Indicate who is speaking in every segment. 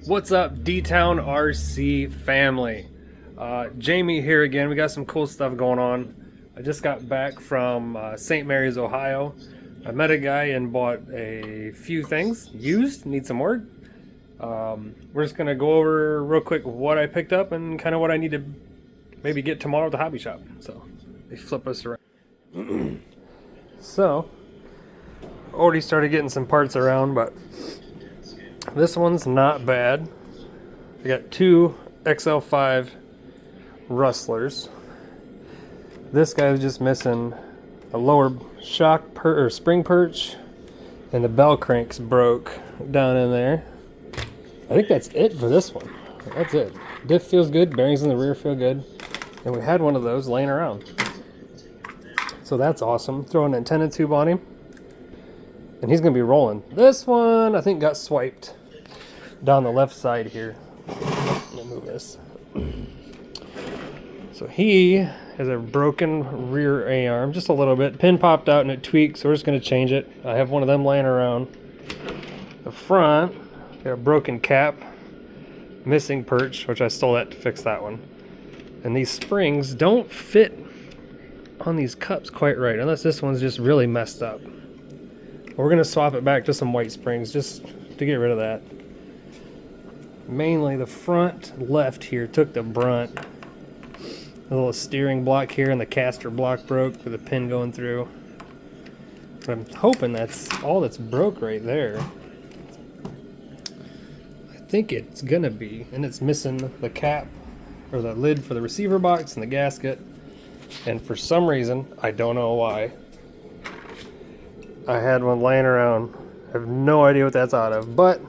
Speaker 1: What's up, D-Town RC family? Jayme here again. We got some cool stuff going on. I just got back from St. Mary's, Ohio. I met a guy and bought a few things used, need some work. We're just gonna go over real quick what I picked up and kind of what I need to maybe get tomorrow at the hobby shop. So they flip us around. So already started getting some parts around, but this one's not bad. I got two XL5 Rustlers. This guy was just missing a lower or spring perch, and the bell cranks broke down in there. I think that's it for this one. That's it. Diff feels good, bearings in the rear feel good, and we had one of those laying around. So that's awesome. Throw an antenna tube on him, and he's gonna be rolling. This one I think got swiped down the left side here. Let me move this. So he has a broken rear A-arm, just a little bit. Pin popped out and it tweaked, so we're just gonna change it. I have one of them laying around. The front got a broken cap, missing perch, which I stole that to fix that one. And these springs don't fit on these cups quite right, unless this one's just really messed up. We're gonna swap it back to some white springs just to get rid of that. Mainly the front left here took the brunt. A little steering block here and the caster block broke with a pin going through. So I'm hoping that's all that's broke right there. I think it's gonna be, and it's missing the cap or the lid for the receiver box and the gasket. And for some reason, I don't know why, I had one laying around. I have no idea what that's out of, but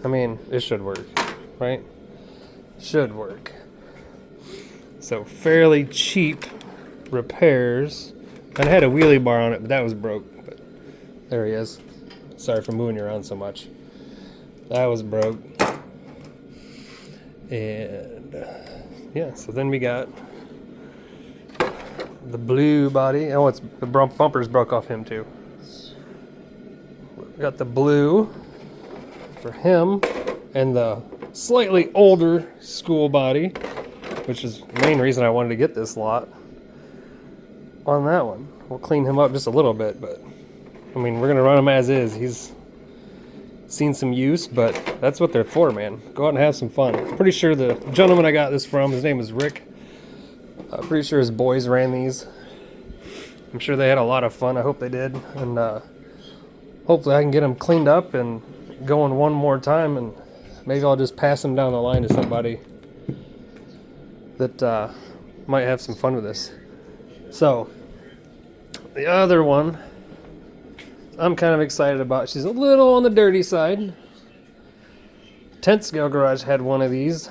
Speaker 1: I mean, it should work, right? Should work. So fairly cheap repairs. And I had a wheelie bar on it, but that was broke. But there he is. Sorry for moving you around so much. That was broke. And yeah, so then we got the blue body. Oh, it's the bumpers broke off him too. We got the blue for him and the slightly older school body, which is the main reason I wanted to get this lot on that one. We'll clean him up just a little bit, but I mean, we're gonna run him as is. He's seen some use, but that's what they're for, man. Go out and have some fun. I'm pretty sure the gentleman I got this from, his name is Rick. I'm pretty sure his boys ran these. I'm sure they had a lot of fun. I hope they did, and hopefully I can get them cleaned up and going one more time, and maybe I'll just pass them down the line to somebody that might have some fun with this. So the other one I'm kind of excited about. She's a little on the dirty side. Tent Scale Garage had one of these,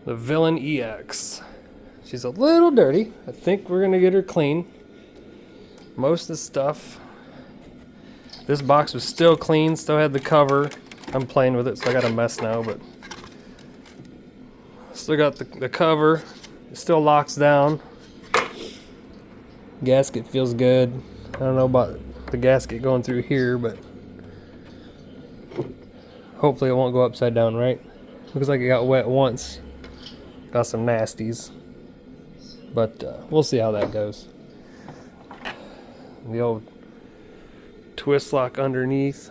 Speaker 1: the Villain EX. She's a little dirty. I think we're gonna get her clean. Most of the stuff, this box was still clean, still had the cover. I'm playing with it, so I got a mess now, but still got the cover. It still locks down. Gasket feels good. I don't know about the gasket going through here, but hopefully it won't go upside down, right? Looks like it got wet once. Got some nasties, but we'll see how that goes. The old twist lock underneath.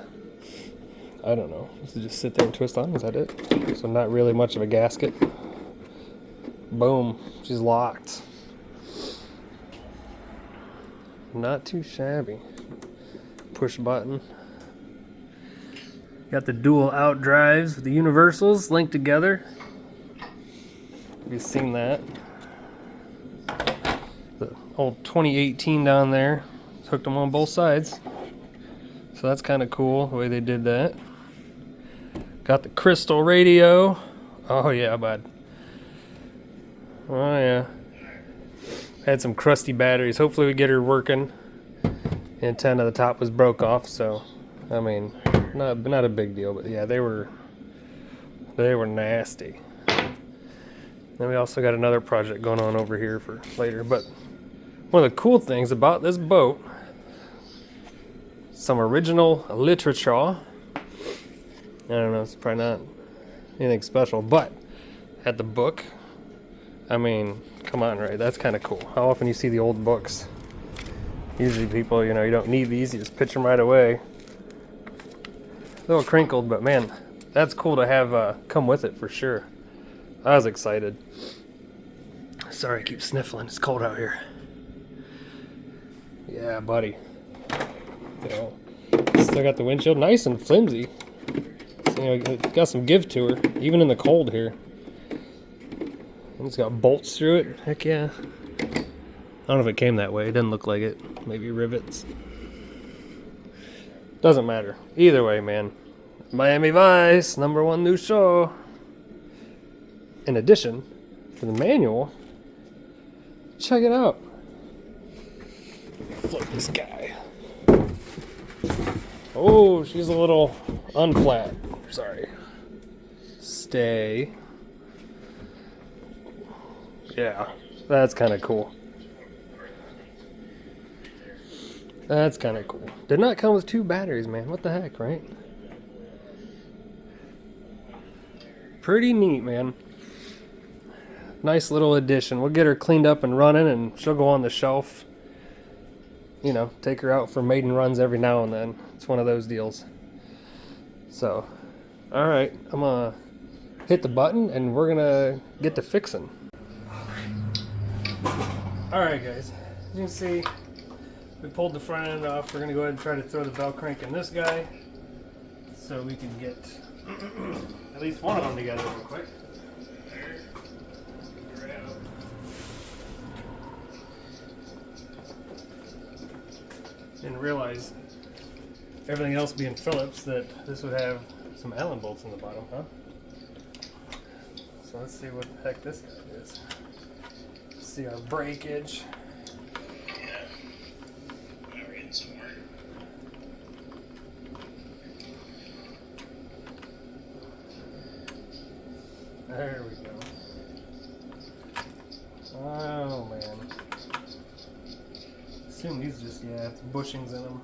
Speaker 1: I don't know. Does it just sit there and twist on? Is that it? So not really much of a gasket. Boom. She's locked. Not too shabby. Push button. Got the dual out drives with the universals linked together. Have you seen that? The old 2018 down there. Hooked them on both sides. So that's kind of cool the way they did that. Got the crystal radio. Oh yeah, bud. Oh yeah. Had some crusty batteries. Hopefully we get her working. Antenna at the top was broke off, so I mean, not a big deal, but yeah, they were nasty. Then we also got another project going on over here for later. But one of the cool things about this boat, some original literature don't know, it's probably not anything special, but at the book, I mean, come on, right? That's kind of cool. How often you see the old books? Usually people, you know, you don't need these, you just pitch them right away. A little crinkled, but man, that's cool to have come with it for sure. I was excited. Sorry, I keep sniffling. It's cold out here. Yeah, buddy. You know, still got the windshield nice and flimsy. So, you know, got some give to her, even in the cold here. And it's got bolts through it. Heck yeah. I don't know if it came that way. It doesn't look like it. Maybe rivets. Doesn't matter. Either way, man. Miami Vice, #1 new show. In addition to the manual, check it out. Flip this guy. Oh, she's a little unflat. Sorry. Stay. Yeah, that's kind of cool. That's kind of cool. Did not come with 2 batteries, man. What the heck, right? Pretty neat, man. Nice little addition. We'll get her cleaned up and running, and she'll go on the shelf. You know, take her out for maiden runs every now and then. It's one of those deals. So, all right, I'm gonna hit the button, and we're gonna get to fixing. All right, guys. As you can see, we pulled the front end off. We're gonna go ahead and try to throw the bell crank in this guy, so we can get at least one of them together real quick. Didn't realize, everything else being Phillips, that this would have some Allen bolts in the bottom, huh? So let's see what the heck this guy is. See our breakage.
Speaker 2: Yeah, I'm reading somewhere.
Speaker 1: There we go. Oh man. Assume these just, yeah, it's bushings in them.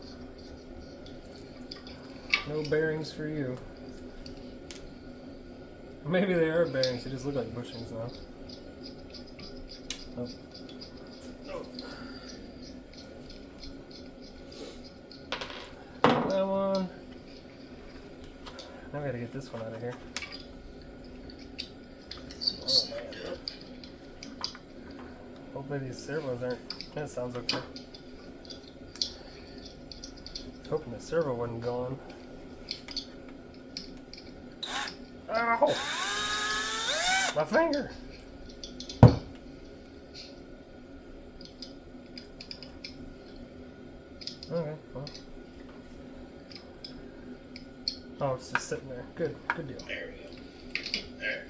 Speaker 1: No bearings for you. Maybe they are bearings, they just look like bushings now. Oh. Oh. That one. Now we gotta get this one out of here. Oh man. Hopefully these servos aren't. That sounds okay. Hoping the servo wasn't going. Ow! My finger! Okay, well. Oh, it's just sitting there. Good deal.
Speaker 2: There we go. There.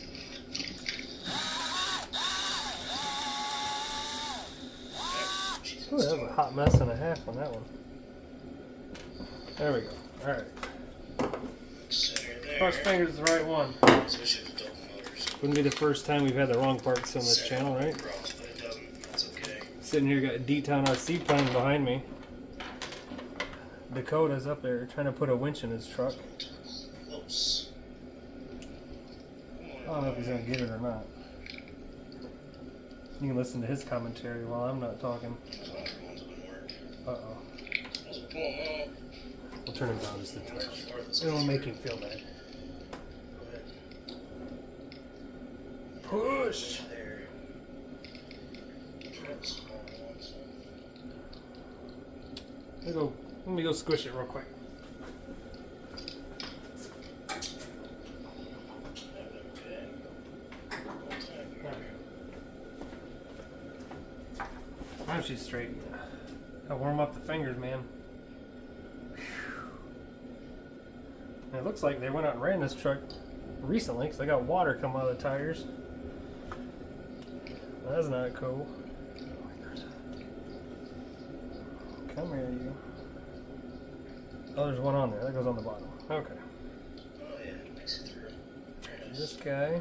Speaker 1: Ooh, that was a hot mess and a half on that one. There we go. Alright. Cross fingers the right one. Wouldn't be the first time we've had the wrong parts on this channel, right?
Speaker 2: That's okay.
Speaker 1: Sitting here, got D-Town RC playing behind me. Dakota's up there trying to put a winch in his truck.
Speaker 2: Close.
Speaker 1: I don't know if he's going to get it or not. You can listen to his commentary while I'm not talking. Uh-oh. We'll turn him down just a touch. It'll make him feel bad. Push! Let me go squish it real quick. Now she's straight. I warm up the fingers, man. And it looks like they went out and ran this truck recently because I got water coming out of the tires. That's not cool. Come here, you. Oh, there's one on there. That goes on the bottom. Okay.
Speaker 2: Oh yeah, it makes it through. Very nice.
Speaker 1: This guy.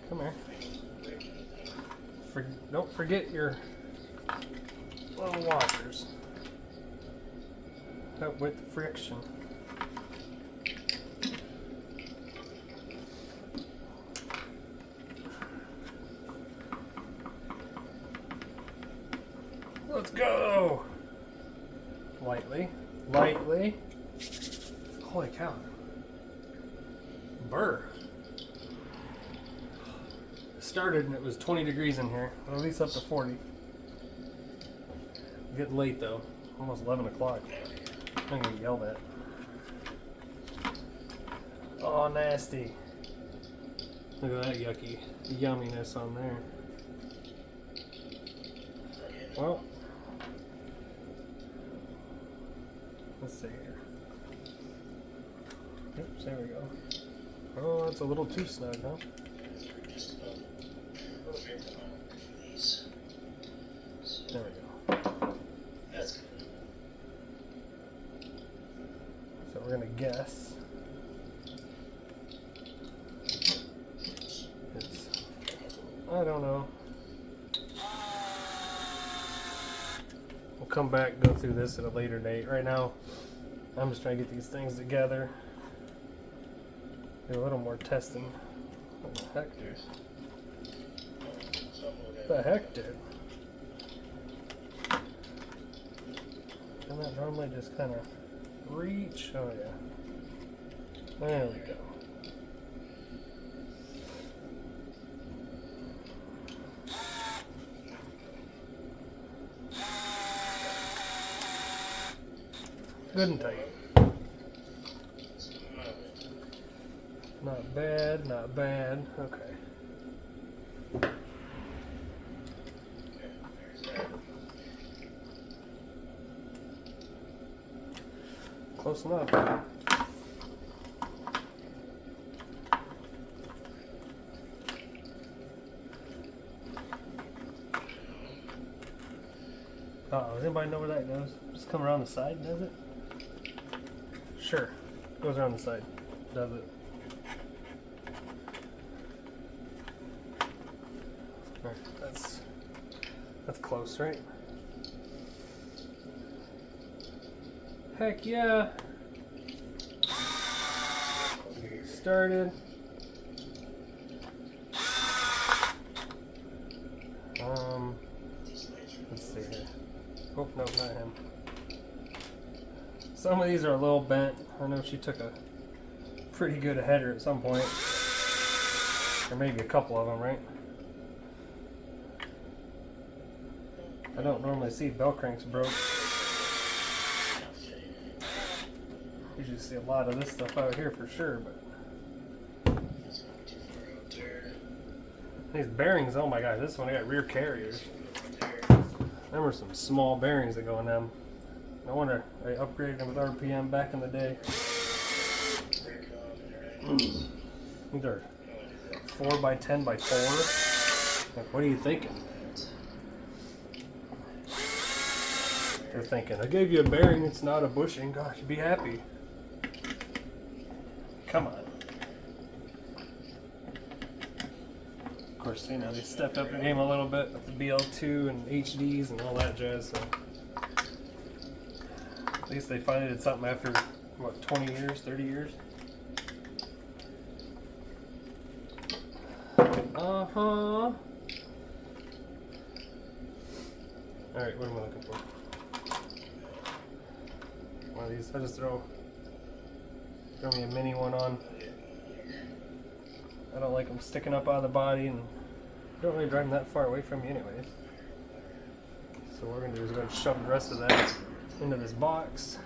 Speaker 1: Come here. Don't forget your little washers. Help with the friction. lightly. Lightly. Holy cow. Burr. It started and it was 20 degrees in here. At least up to 40. Getting late though. Almost 11 o'clock. I'm gonna get yelled at. Oh, nasty. Look at that yucky yumminess on there. Well, let's see here. Oops, there we go. Oh, that's a little too snug, huh? There we go.
Speaker 2: That's good.
Speaker 1: So we're gonna guess. It's, I don't know. We'll come back and go through this at a later date. Right now, I'm just trying to get these things together. Do a little more testing. What the heck, dude? What the heck, dude? Doesn't that normally just kind of reach? Oh, yeah. There we go. Good and tight. Not bad, not bad. Okay. Close enough. Uh-oh, does anybody know where that goes? Just come around the side, does it? Sure. Goes around the side. Does it? Alright, that's close, right? Heck yeah! Started. Let's see here. Oh, no, not him. Some of these are a little bent. I know she took a pretty good header at some point. Or maybe a couple of them, right? I don't normally see bell cranks broke. Usually see a lot of this stuff out here for sure, but these bearings, oh my god, this one I got rear carriers. Remember some small bearings that go in them. No wonder I upgraded them with RPM back in the day. These are 4x10x4. Like, what are you thinking? They're thinking, I gave you a bearing, it's not a bushing. Gosh, be happy. Come on. Of course, you know, they stepped up the game a little bit with the BL2 and HDs and all that jazz, so at least they finally did something after, what, 20 years, 30 years? Uh-huh. Alright, what am I looking for? One of these. I'll just throw me a mini one on. I don't like them sticking up out of the body, and don't really drive them that far away from you anyways. So what we're going to do is we're going to shove the rest of that into this box.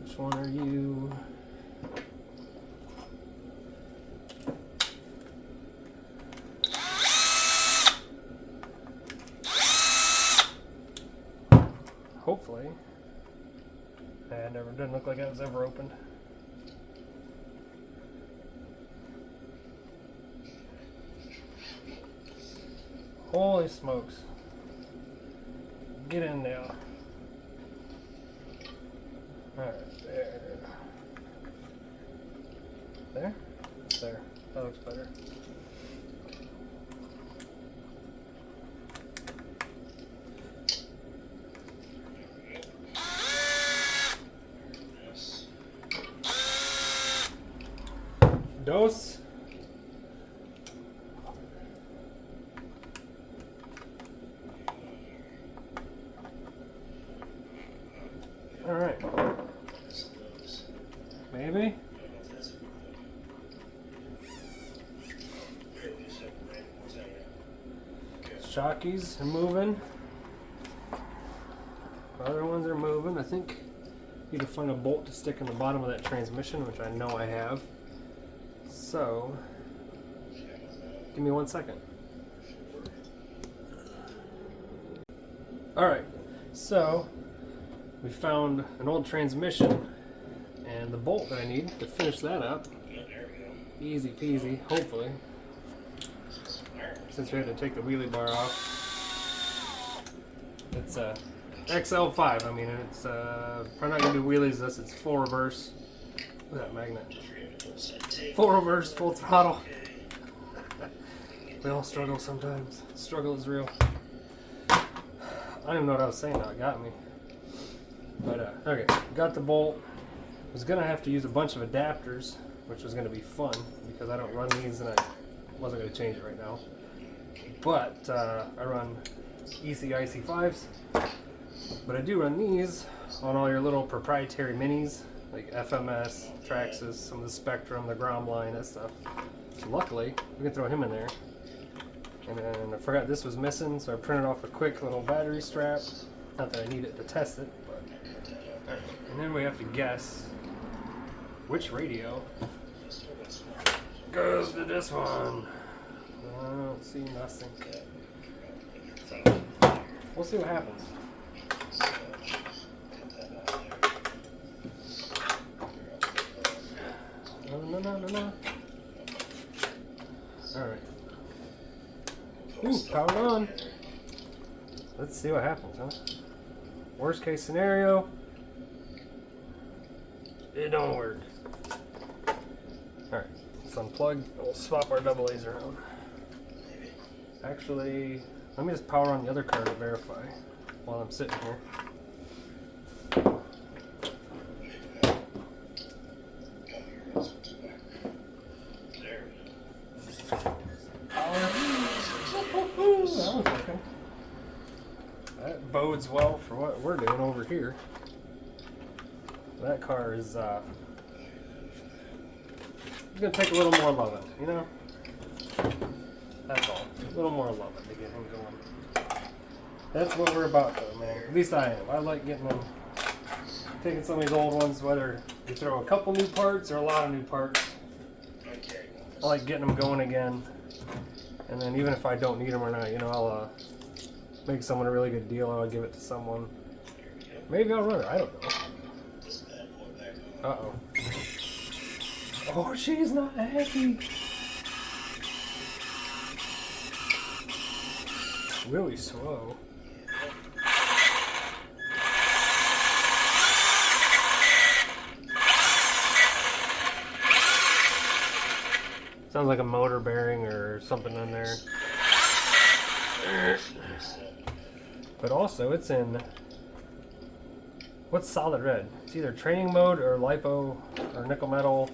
Speaker 1: Which one are you? Hopefully. It never didn't look like it was ever opened. Holy smokes. Get in there. Alright, there. There? There. That looks better. Dose. Shockeys are moving. Other ones are moving. I think I need to find a bolt to stick in the bottom of that transmission, which I know I have. So, give me 1 second. Alright, so we found an old transmission and the bolt that I need to finish that up. Easy peasy, hopefully. Since we had to take the wheelie bar off. It's a XL5. I mean, it's probably not going to do wheelies unless it's full reverse. Look at that magnet. Full reverse, full throttle. We all struggle sometimes. Struggle is real. I don't even know what I was saying now. It got me. But, okay. Got the bolt. Was going to have to use a bunch of adapters, which was going to be fun because I don't run these and I wasn't going to change it right now. But I run EC IC5s. But I do run these on all your little proprietary minis, like FMS, Traxxas, some of the Spectrum, the Grom line, that stuff. So luckily, we can throw him in there. And then I forgot this was missing, so I printed off a quick little battery strap. Not that I need it to test it, but... And then we have to guess which radio goes to this one. I don't see nothing. So, we'll see what happens. No. Alright. Ooh, power on. Let's see what happens, huh? Worst case scenario, it don't work. Alright, let's unplug. We'll swap our double A's around. Actually, let me just power on the other car to verify while I'm sitting here. That was working. That bodes well for what we're doing over here. That car is it's gonna take a little more loving, you know? That's all. A little more loving to get him going. That's what we're about though, man. At least I am. I like getting them, taking some of these old ones, whether you throw a couple new parts or a lot of new parts. I like getting them going again. And then even if I don't need them or not, you know, I'll make someone a really good deal. I'll give it to someone. Maybe I'll run it. I don't know. Uh-oh. Oh, she's not happy. Really slow. Sounds like a motor bearing or something in there. But also, it's in... What's solid red? It's either training mode or lipo or nickel metal.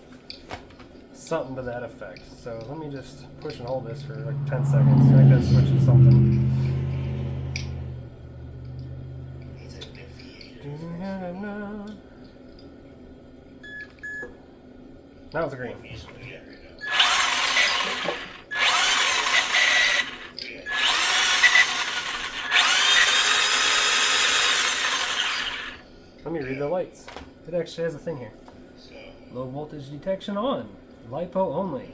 Speaker 1: Something to that effect. So let me just push and hold this for like 10 seconds. I gotta switch to something. Now it's green. Let me read the lights. It actually has a thing here. Low voltage detection on. LiPo only.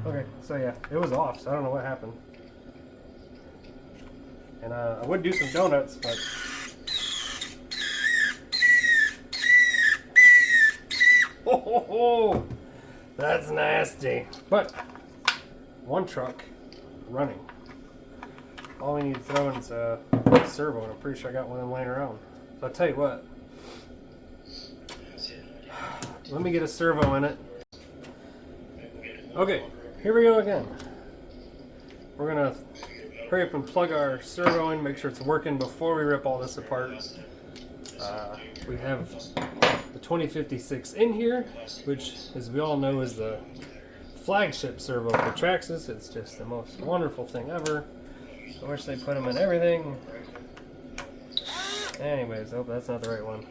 Speaker 1: Okay, so yeah, it was off, so I don't know what happened. And I would do some donuts, but... Oh, that's nasty. But, one truck running. All we need to throw in is a servo, and I'm pretty sure I got one of them laying around. So I'll tell you what. Let me get a servo in it. Okay, here we go again. We're gonna hurry up and plug our servo in, make sure it's working before we rip all this apart. We have the 2056 in here, which, as we all know, is the flagship servo for Traxxas. It's just the most wonderful thing ever. I wish they put them in everything. Anyways, I hope that's not the right one.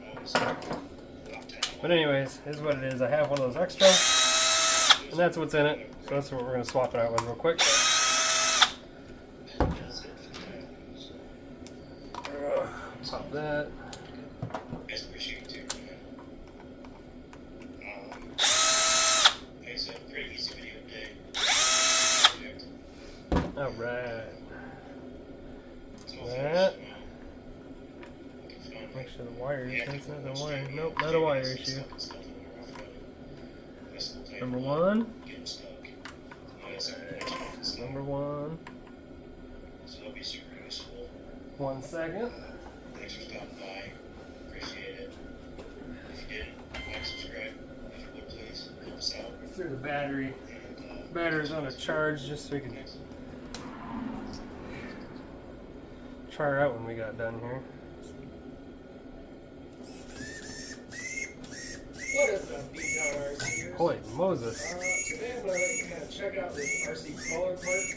Speaker 1: But anyways, here's what it is. I have one of those extra, and that's what's in it. So that's what we're going to swap it out with real quick. Stop that.
Speaker 2: Guys, appreciate you too, man. Like I said, pretty easy video day. Project.
Speaker 1: Alright.
Speaker 2: It's all
Speaker 1: That.
Speaker 2: finished, man.
Speaker 1: Make sure the wire is
Speaker 2: Yeah,
Speaker 1: nice. Not the
Speaker 2: it's
Speaker 1: wire.
Speaker 2: doing
Speaker 1: Nope,
Speaker 2: it.
Speaker 1: not a wire
Speaker 2: It's
Speaker 1: issue.
Speaker 2: stuck, it's stuck in the rough road. That's the type
Speaker 1: Number
Speaker 2: of
Speaker 1: one.
Speaker 2: get 'em stuck. That's the next one. It's
Speaker 1: Number one.
Speaker 2: So that'll be super useful.
Speaker 1: 1 second.
Speaker 2: Thanks for stopping by. Appreciate it. If you didn't, like, subscribe. If you would, please help us out.
Speaker 1: Threw the battery.
Speaker 2: And,
Speaker 1: Battery's on a charge just so we can try her out when we got done here.
Speaker 3: What is up, B-Town RCers?
Speaker 1: Holy Moses.
Speaker 3: Today I'm going to let you kind of check out this RC crawler part.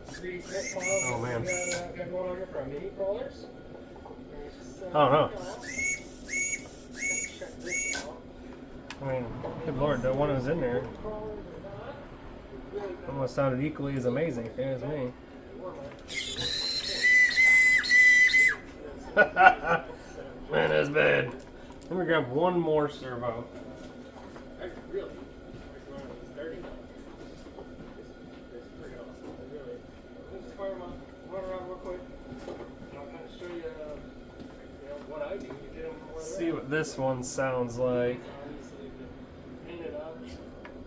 Speaker 3: 3D print model
Speaker 1: Oh, man.
Speaker 3: we got going on here for our mini crawlers.
Speaker 1: Oh, no.
Speaker 3: Check this out.
Speaker 1: I mean, good lord, the one that was in there
Speaker 3: Crawlers or not. Really kind
Speaker 1: almost sounded equally as amazing if it was me. Man, that's bad. Let me grab one more servo.
Speaker 3: really, like when I was 30. It's pretty awesome. Really. Let me just fire my run around real quick. And I'll kind of show you, what I do to get them where they're
Speaker 1: See
Speaker 3: at.
Speaker 1: what this one sounds like.
Speaker 3: Obviously, to paint it up.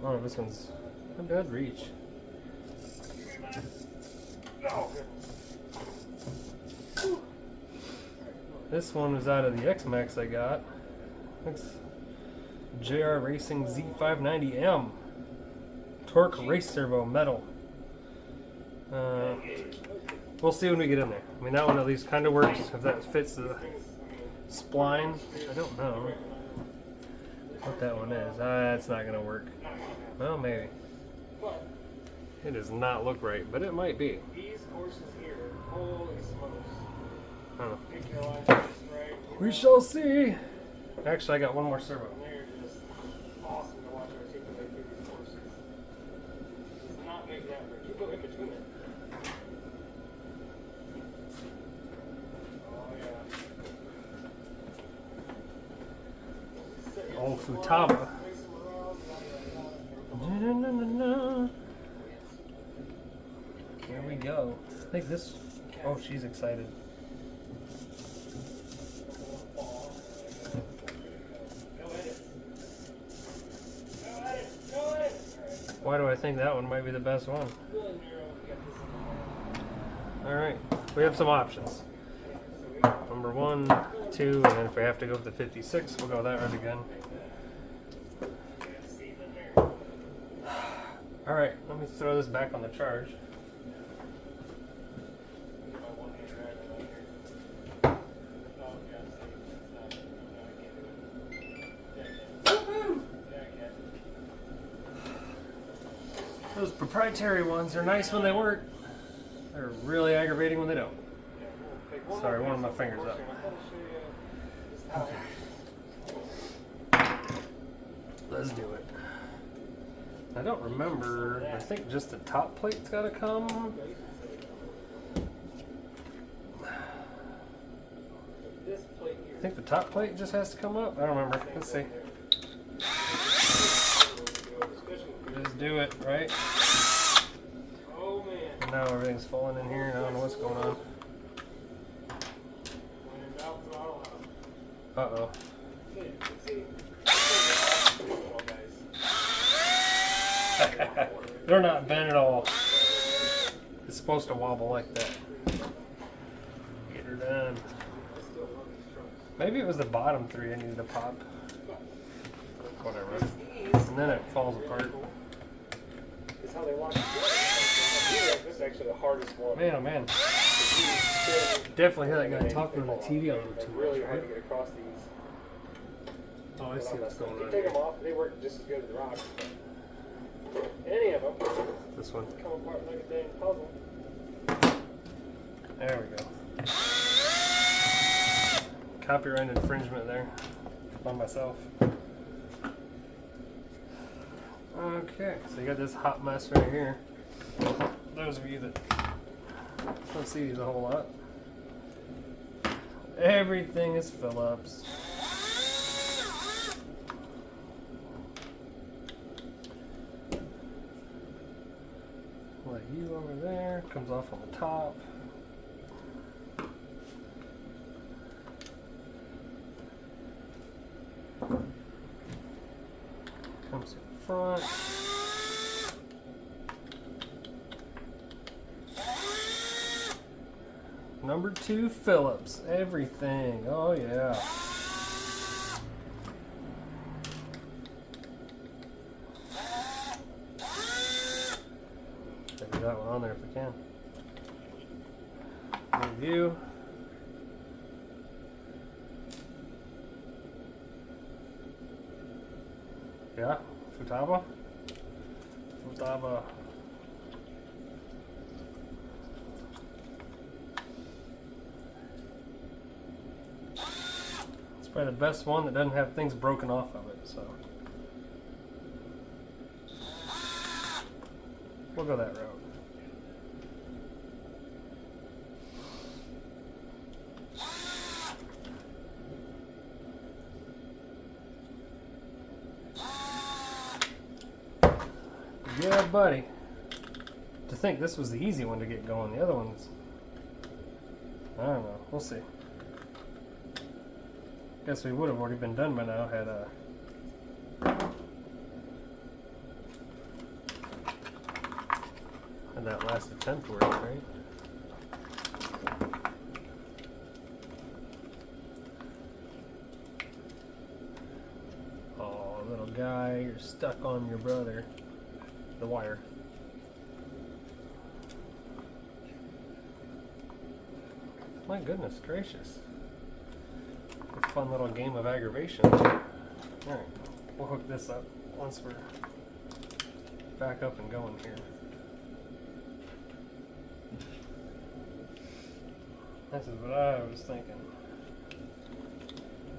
Speaker 1: Oh, this one's a good reach.
Speaker 3: Oh,
Speaker 1: This one was out of the X-Max I got. Looks JR Racing Z590M. Torque race servo metal. We'll see when we get in there. I mean, that one at least kind of works. If that fits the spline, I don't know what that one is. It's not gonna work. Well, maybe.
Speaker 3: but
Speaker 1: It does not look right, but it might be.
Speaker 3: these courses here, holy smokes.
Speaker 1: Oh.
Speaker 3: Pick your line just right.
Speaker 1: We shall see. Actually, I got one more servo.
Speaker 3: And they're just awesome to watch articulate through these courses. Does not make that work. You go in between it. Oh, yeah.
Speaker 1: Old Futaba. Here we go. I think this. Oh, she's excited. Why do I think that one might be the best one? Alright, we have some options. Number 1, 2, and then if we have to go with the 56, we'll go that route again. Alright, let me throw this back on the charge. Those proprietary ones are nice when they work. They're really aggravating when they don't. Sorry, one of my fingers up. Let's do it. I don't remember. I think just the top plate's gotta come. I think the top plate just has to come up. I don't remember. Let's see. Just do it, right?
Speaker 3: Oh man.
Speaker 1: And now everything's falling in here and I don't know what's going on. Uh-oh. They're not bent at all. It's supposed to wobble like that. Get her done. Maybe it was the bottom 3 I needed to pop. Whatever. And then it falls apart.
Speaker 3: Is how they watch it. This is actually the hardest one.
Speaker 1: Man, oh man. Definitely hear that guy talking on the TV on
Speaker 3: It's
Speaker 1: too
Speaker 3: really
Speaker 1: much,
Speaker 3: hard
Speaker 1: right?
Speaker 3: to get across these.
Speaker 1: Oh, I see what's going
Speaker 3: If you
Speaker 1: on
Speaker 3: take
Speaker 1: here.
Speaker 3: them off, they work just as good as the rocks. Any of them
Speaker 1: This one.
Speaker 3: come apart like a dang puzzle.
Speaker 1: There we go. Copyright infringement there. On myself. Okay, so you got this hot mess right here. Those of you that don't see these a whole lot. Everything is Phillips. Let you over there. Comes off on the top. Comes in front. Number 2, Phillips. Everything. Oh, yeah. Get that one on there if we can. Review. Yeah, Futaba. Futaba. It's probably the best one that doesn't have things broken off of it, so. We'll go that route. Yeah, buddy. To think this was the easy one to get going. The other ones, I don't know. We'll see. Guess we would have already been done by now had that last attempt worked, right? Oh, little guy, you're stuck on your brother. The wire. My goodness gracious. A fun little game of aggravation. Alright, we'll hook this up once we're back up and going here. This is what I was thinking.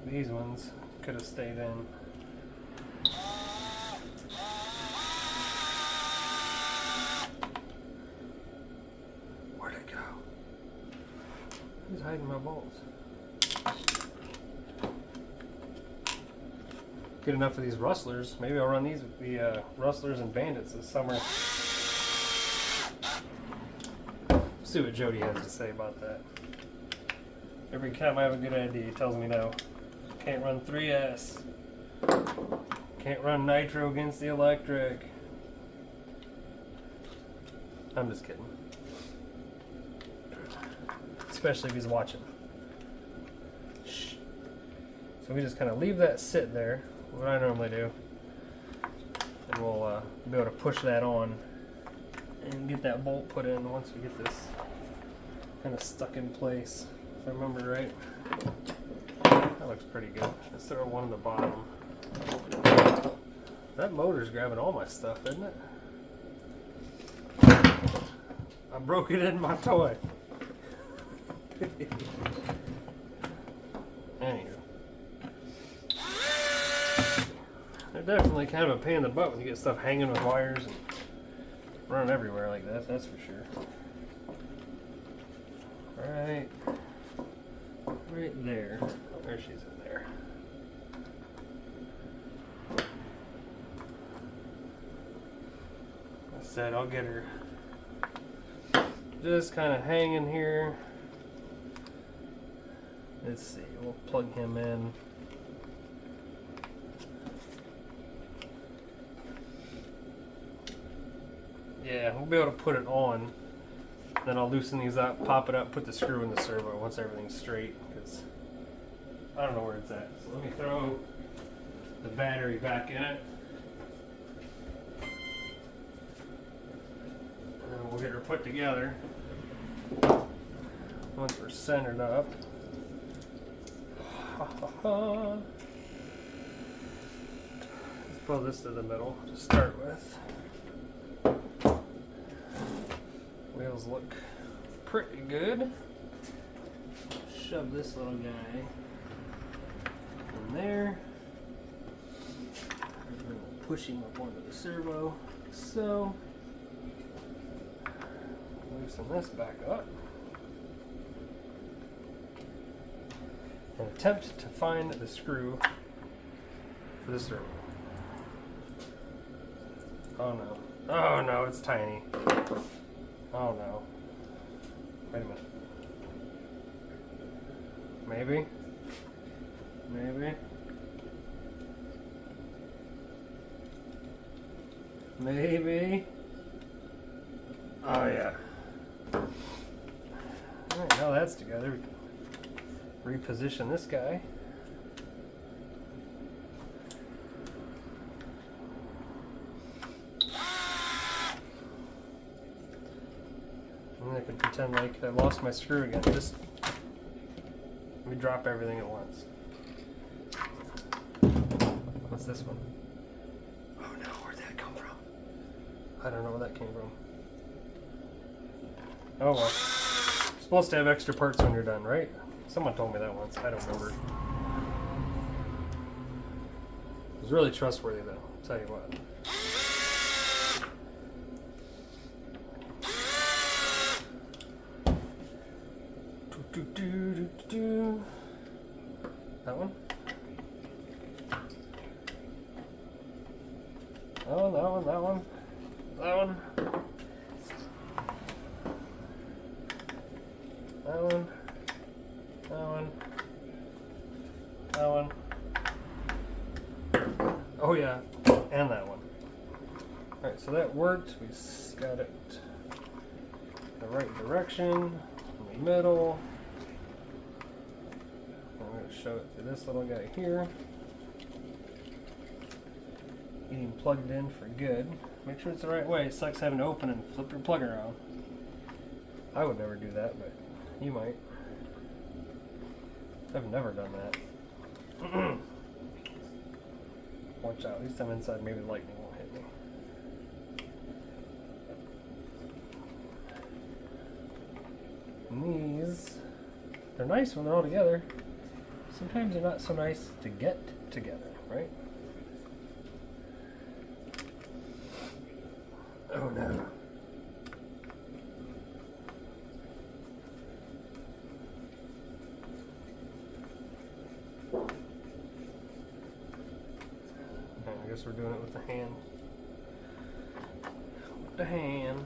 Speaker 1: These ones could have stayed in. Who's hiding my bolts? Get enough of these Rustlers. Maybe I'll run these with the Rustlers and Bandits this summer. See what Jody has to say about that. Every time I have a good idea, he tells me no. Can't run 3S. Can't run nitro against the electric. I'm just kidding. Especially if he's watching. Shh. So we just kind of leave that sit there, what I normally do, and we'll be able to push that on and get that bolt put in once we get this kind of stuck in place. If I remember right, that looks pretty good. Let's throw one on the bottom. That motor's grabbing all my stuff, isn't it? I broke it in my toy. Anywho, they're definitely kind of a pain in the butt when you get stuff hanging with wires and running everywhere like that, that's for sure. Right there. There she's in there. I said I'll get her just kind of hanging here. Let's see, we'll plug him in. Yeah, we'll be able to put it on. Then I'll loosen these up, pop it up, put the screw in the servo once everything's straight, because I don't know where it's at. So let me throw the battery back in it. And then we'll get her put together. Once we're centered up. Let's pull this to the middle to start with. Wheels look pretty good. Shove this little guy in there. And then we'll push him up onto the servo. So, loosen this back up. and attempt to find the screw for the servo. Oh no. Oh no, it's tiny. Oh no. Wait a minute. Maybe? Maybe? Maybe? Oh yeah. Alright, now that's together. We can reposition this guy. And I can pretend like I lost my screw again. Just let me drop everything at once. What's this one? Oh no, where'd that come from? I don't know where that came from. Oh well. You're supposed to have extra parts when you're done, right? Someone told me that once. I don't remember. It was really trustworthy though, I'll tell you what. That one? Oh, that one, that one, that one, that one, that one, that one. Oh yeah, and that one. Alright, so that worked. We got it the right direction, in the middle. I'm going to show it to this little guy here. Getting plugged in for good. Make sure it's the right way. It sucks having to open and flip your plug around. I would never do that, but you might. I've never done that. Watch out, at least I'm inside, maybe the lightning won't hit me. And these, they're nice when they're all together. Sometimes they're not so nice to get together, right? Oh no. I guess we're doing it with the hand. With the hand.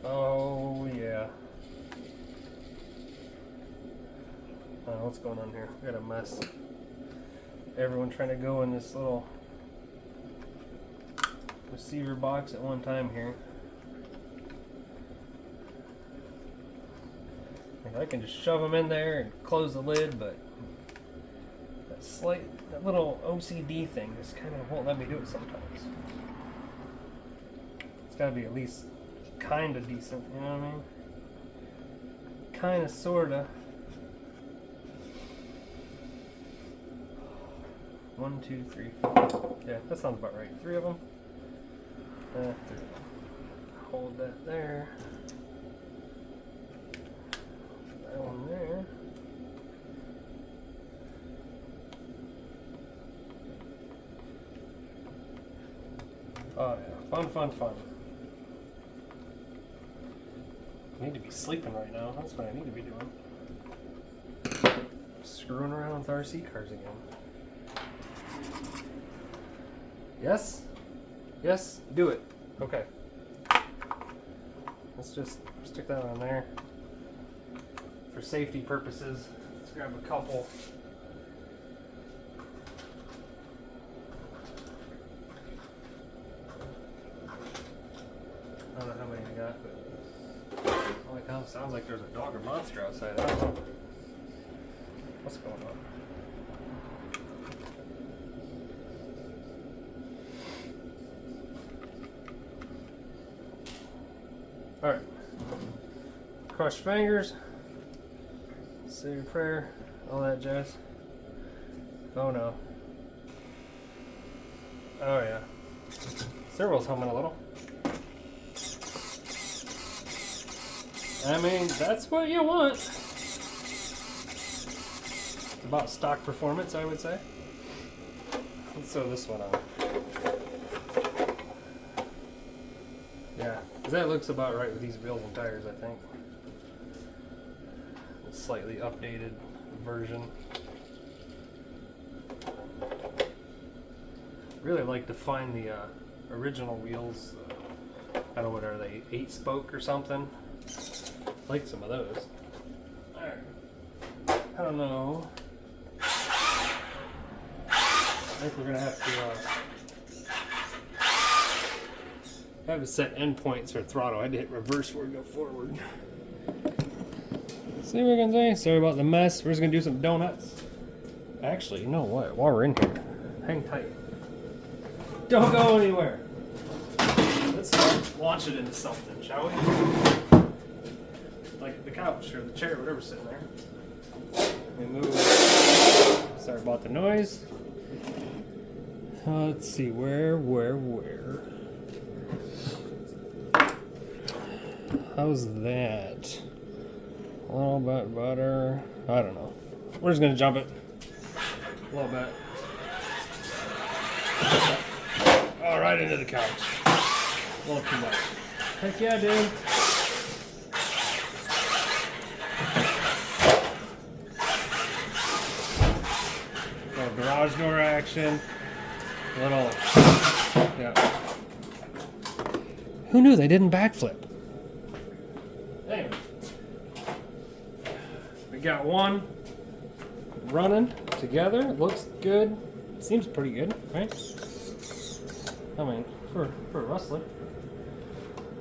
Speaker 1: Oh yeah. What's going on here? We got a mess. Everyone trying to go in this little receiver box at one time here. And I can just shove them in there and close the lid, but that little OCD thing just kind of won't let me do it sometimes. It's got to be at least kind of decent, you know what I mean? Kind of, sort of. 1, 2, 3, 4. Yeah, that sounds about right. 3 of them. 3 of them. Hold that there. That one there. Oh yeah, fun, fun, fun. I need to be sleeping right now. That's what I need to be doing. Screwing around with RC cars again. Yes? Yes? Do it. Okay. Let's just stick that on there. For safety purposes, let's grab a couple. I don't know how many I got, but holy cow, sounds like there's a dog or monster outside. I don't know. What's going on? Alright. Cross your fingers. Say your prayer. All that jazz. Oh no. Oh yeah. Servo's humming a little. I mean, that's what you want. It's about stock performance, I would say. Let's throw this one on. Yeah, 'cause that looks about right with these wheels and tires, I think. A slightly updated version. Really like to find the original wheels. I don't know, what are they, 8-spoke or something? Like some of those. Alright. I don't know. I think we're gonna have to set endpoints for throttle. I had to hit reverse for it to go forward. See what I can say? Sorry about the mess. We're just gonna do some donuts. Actually, you know what? While we're in here, hang tight. Don't go anywhere. Let's launch it into something, shall we? Like the couch or the chair, whatever's sitting there. We move. Sorry about the noise. Let's see, where? How's that? A little bit better. I don't know. We're just gonna jump it. A little bit. Oh, right into the couch. A little too much. Heck yeah, dude. Little garage door action. Little, yeah. Who knew they didn't backflip? Anyway, we got one running together. Looks good. Seems pretty good, right? I mean, for a Rustler.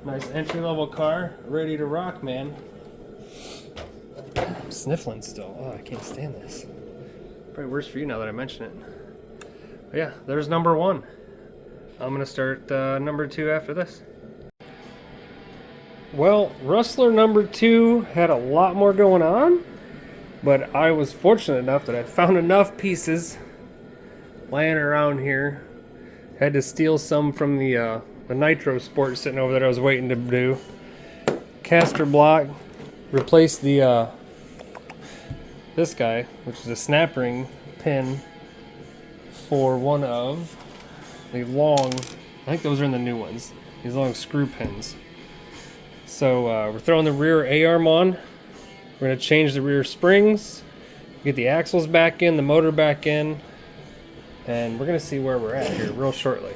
Speaker 1: Nice entry-level car, ready to rock, man. I'm sniffling still. Oh, I can't stand this. Probably worse for you now that I mention it. But yeah, there's number 1. I'm gonna start number 2 after this. Well, Rustler number 2 had a lot more going on, but I was fortunate enough that I found enough pieces laying around here. Had to steal some from the Nitro Sport sitting over there I was waiting to do. Caster block, replace the this guy, which is a snap ring pin for one of the long, I think those are in the new ones, these long screw pins. So we're throwing the rear A-arm on. We're going to change the rear springs, get the axles back in, the motor back in, and we're going to see where we're at here real shortly.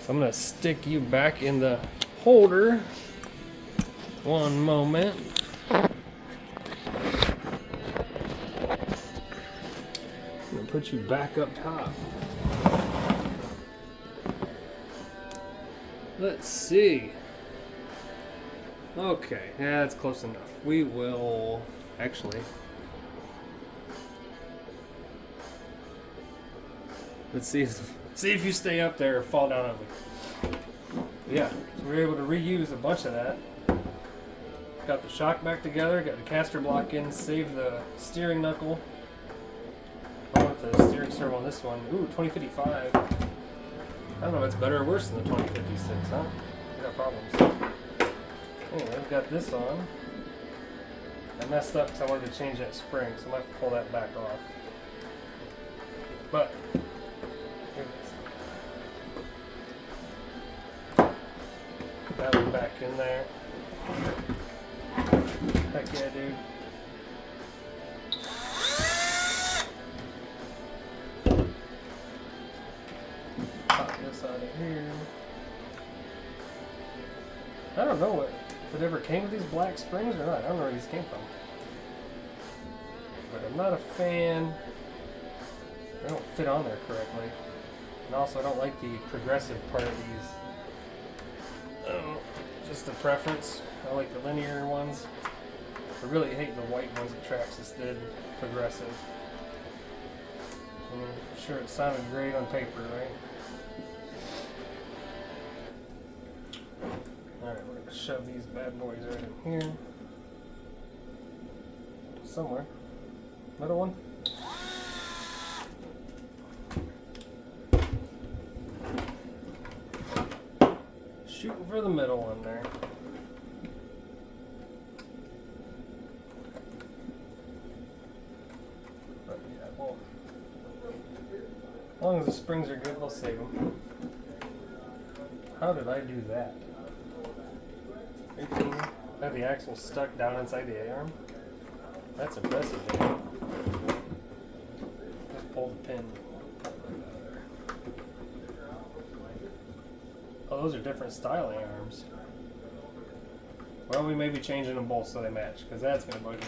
Speaker 1: So I'm going to stick you back in the holder. One moment. I'm going to put you back up top. Let's see. Okay, yeah, that's close enough. We will actually. Let's see if you stay up there or fall down on me. Yeah, so we were able to reuse a bunch of that. Got the shock back together, got the caster block in, saved the steering knuckle. I want the steering servo on this one. Ooh, 2055. I don't know if it's better or worse than the 2056, huh? We got problems. Anyway, I've got this on. I messed up because I wanted to change that spring, so I'm going to have to pull that back off. But, here it is. That one back in there. Heck yeah, dude. Pop this out of here. I don't know if it ever came with these black springs or not. I don't know where these came from. But I'm not a fan. They don't fit on there correctly. And also I don't like the progressive part of these. Oh, just a preference. I like the linear ones. I really hate the white ones that Traxxas did, progressive. I'm sure it sounded great on paper, right? Alright, we're going to shove these bad boys right in here. Somewhere. Middle one. Shooting for the middle one there. But yeah, well, as long as the springs are good, they'll save them. How did I do that? 18. Have the axle stuck down inside the A-arm. That's impressive, Jayme. Just pull the pin. Oh, those are different style A-arms. Well, we may be changing them both so they match, because that's going to bug me.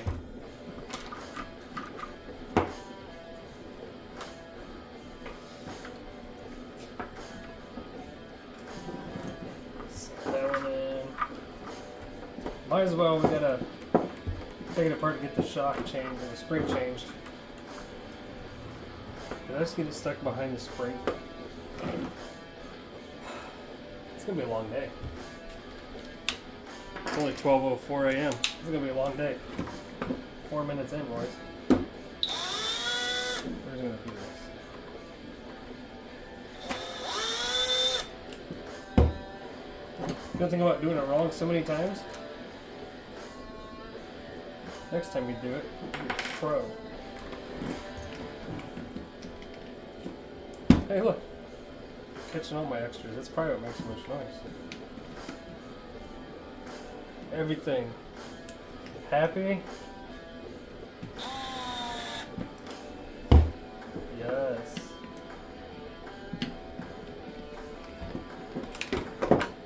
Speaker 1: Set that one in. Might as well, we gotta take it apart to get the shock changed, or the spring changed. Did I just get it stuck behind the spring? It's gonna be a long day. It's only 12:04 a.m. It's gonna be a long day. 4 minutes in, boys. Where's gonna do this? Good thing about doing it wrong so many times. Next time you do it, you're pro. Hey, look. Catching all my extras. That's probably what makes so much noise. Everything. Happy? Yes.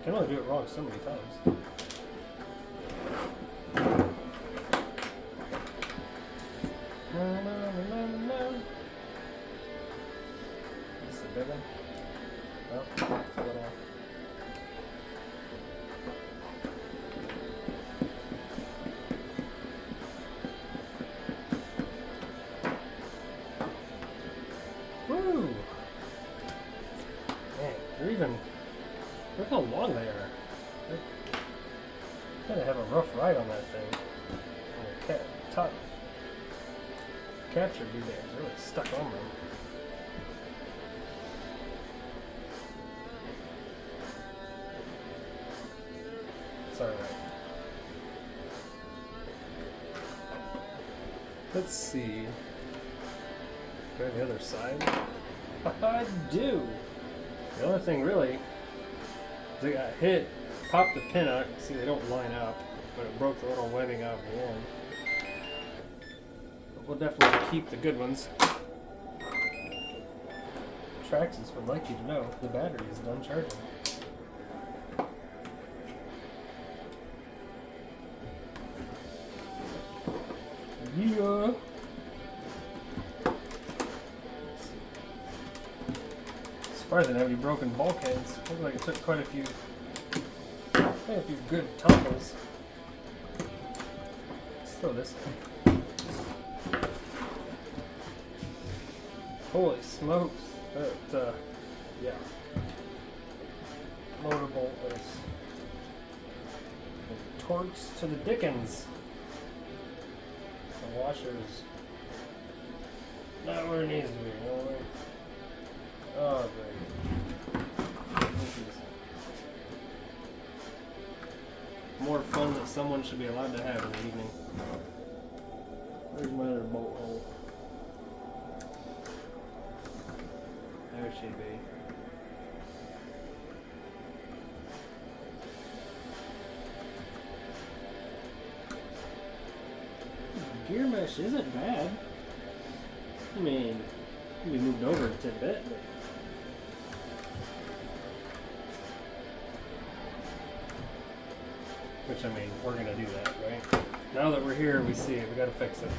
Speaker 1: Can only do it wrong so many times. Is this a big one? No, it's a little. Woo! Man, they're even. Look how long they are. They're gonna have a rough ride on that thing. And the top capture doodads really stuck on them. It's alright. Let's see. Go to the other side. I do! The only thing really is they got hit, popped the pin out. See, they don't line up, but it broke the little webbing out in the end. But we'll definitely keep the good ones. Traxxas would like you to know the battery is done charging. Yeah. Surprised I didn't have any broken bulkheads. Looks like it took quite a few good tumbles. Let's throw this in. Holy smokes. That, yeah. Motor bolt is torques to the dickens. The washer's not where it needs to be, really. Oh, great. This is more fun that someone should be allowed to have in the evening. Where's my other bolt hole? There she'd be. Gear mesh isn't bad. I mean, we moved over a tidbit, but which, I mean, we're gonna do that, right? Now that we're here, we see it. We gotta fix it.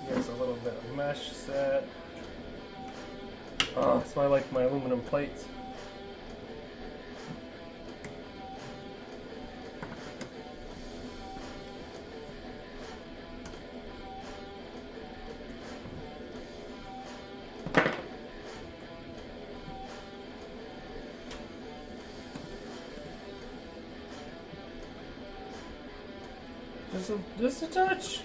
Speaker 1: Here's a little bit of mesh set. Oh, that's why I like my aluminum plates. Just a touch.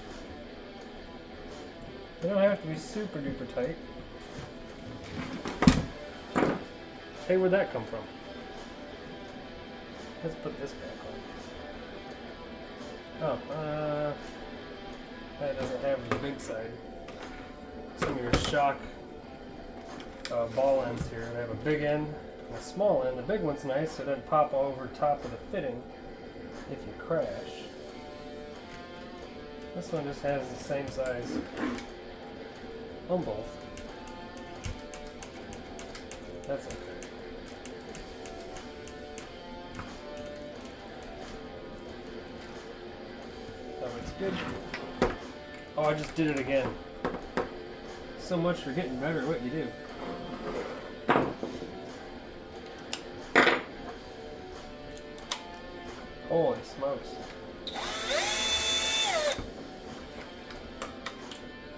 Speaker 1: They don't have to be super duper tight. Hey, where'd that come from? Let's put this back on. Oh, that doesn't have the big side. Some of your shock ball ends here. They have a big end The small end, the big one's nice, so it doesn't pop over top of the fitting if you crash. This one just has the same size on both. That's okay. That looks good. Oh, I just did it again. So much for getting better at what you do. Holy smokes.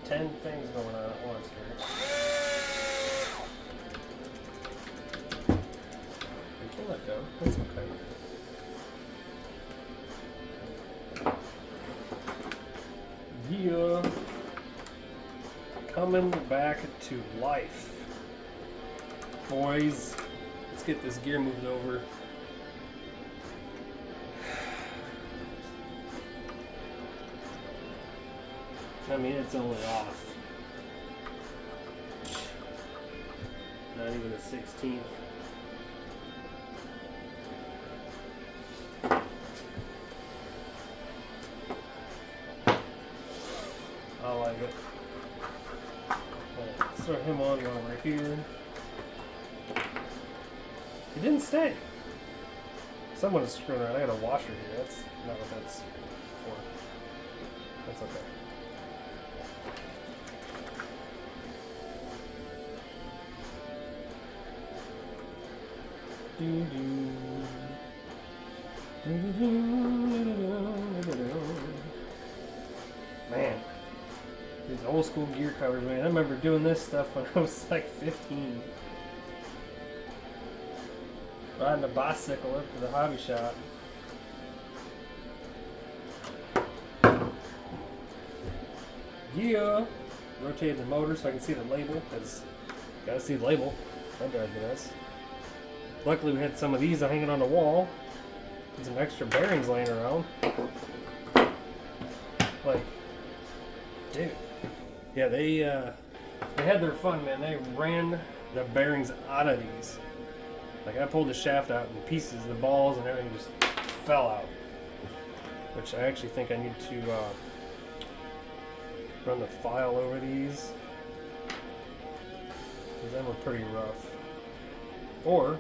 Speaker 1: 10 things going on at once here. You can let go. That's okay. Yeah. Coming back to life. Boys, let's get this gear moved over. I mean, it's only off. Not even a 16th. I like it. Let's throw him on while we're here. It didn't stay. Someone is screwing around. I got a washer here. That's not what that's for. That's okay. Man, these old school gear covers, man. I remember doing this stuff when I was like 15. Riding a bicycle up to the hobby shop. Yeah! Rotated the motor so I can see the label, because gotta see the label. That drives me nuts. Luckily we had some of these hanging on the wall. And some extra bearings laying around. Like, dude. Yeah, they had their fun, man. They ran the bearings out of these. Like, I pulled the shaft out in pieces, the balls and everything just fell out. Which I actually think I need to run the file over these. Because them were pretty rough. Or,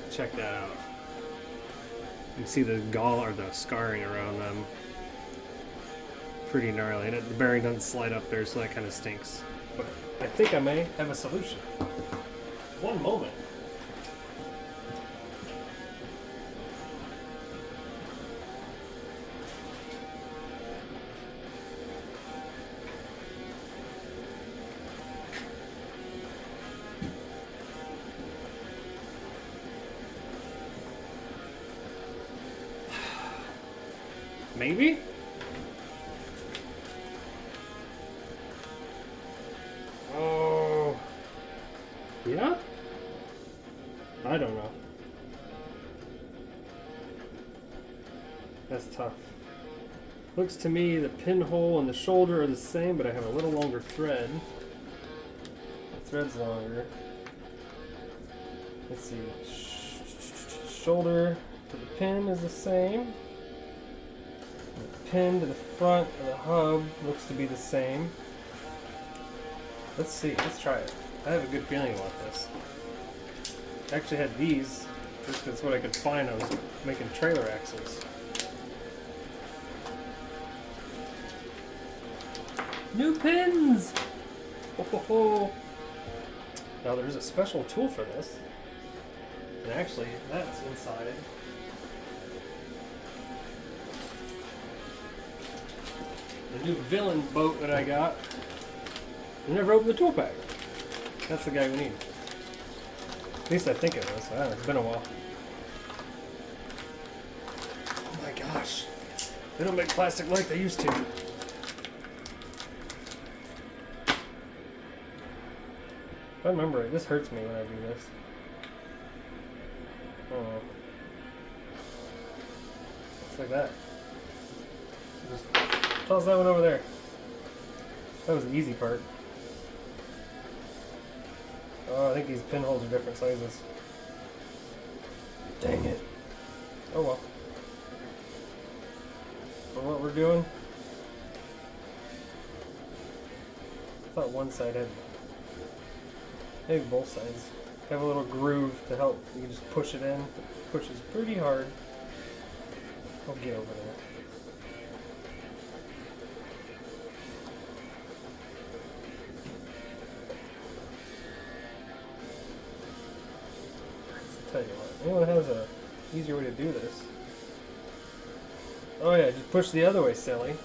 Speaker 1: check that out. You can see the gall or the scarring around them. Pretty gnarly. And the bearing doesn't slide up there, so that kind of stinks. But I think I may have a solution. One moment. Maybe? Oh. Yeah? I don't know. That's tough. Looks to me the pinhole and the shoulder are the same, but I have a little longer thread. The thread's longer. Let's see. Shoulder to the pin is the same. The pin to the front of the hub looks to be the same. Let's see. Let's try it. I have a good feeling about this. I actually had these. That's what I could find. I was making trailer axles. New pins! Ho ho ho! Now there's a special tool for this. And actually, that's inside. The new villain boat that I got. I never opened the tool pack. That's the guy we need. At least I think it was. I don't know, it's been a while. Oh my gosh. They don't make plastic like they used to. If I remember it, this hurts me when I do this. Oh. It's like that. Just toss that one over there. That was the easy part. Oh, I think these pinholes are different sizes. Dang it. Oh well. For what we're doing, I thought one side had, maybe both sides, have a little groove to help. You can just push it in. It pushes pretty hard. I'll get over there. I'll tell you what, anyone has a easier way to do this? Oh yeah, just push the other way, silly.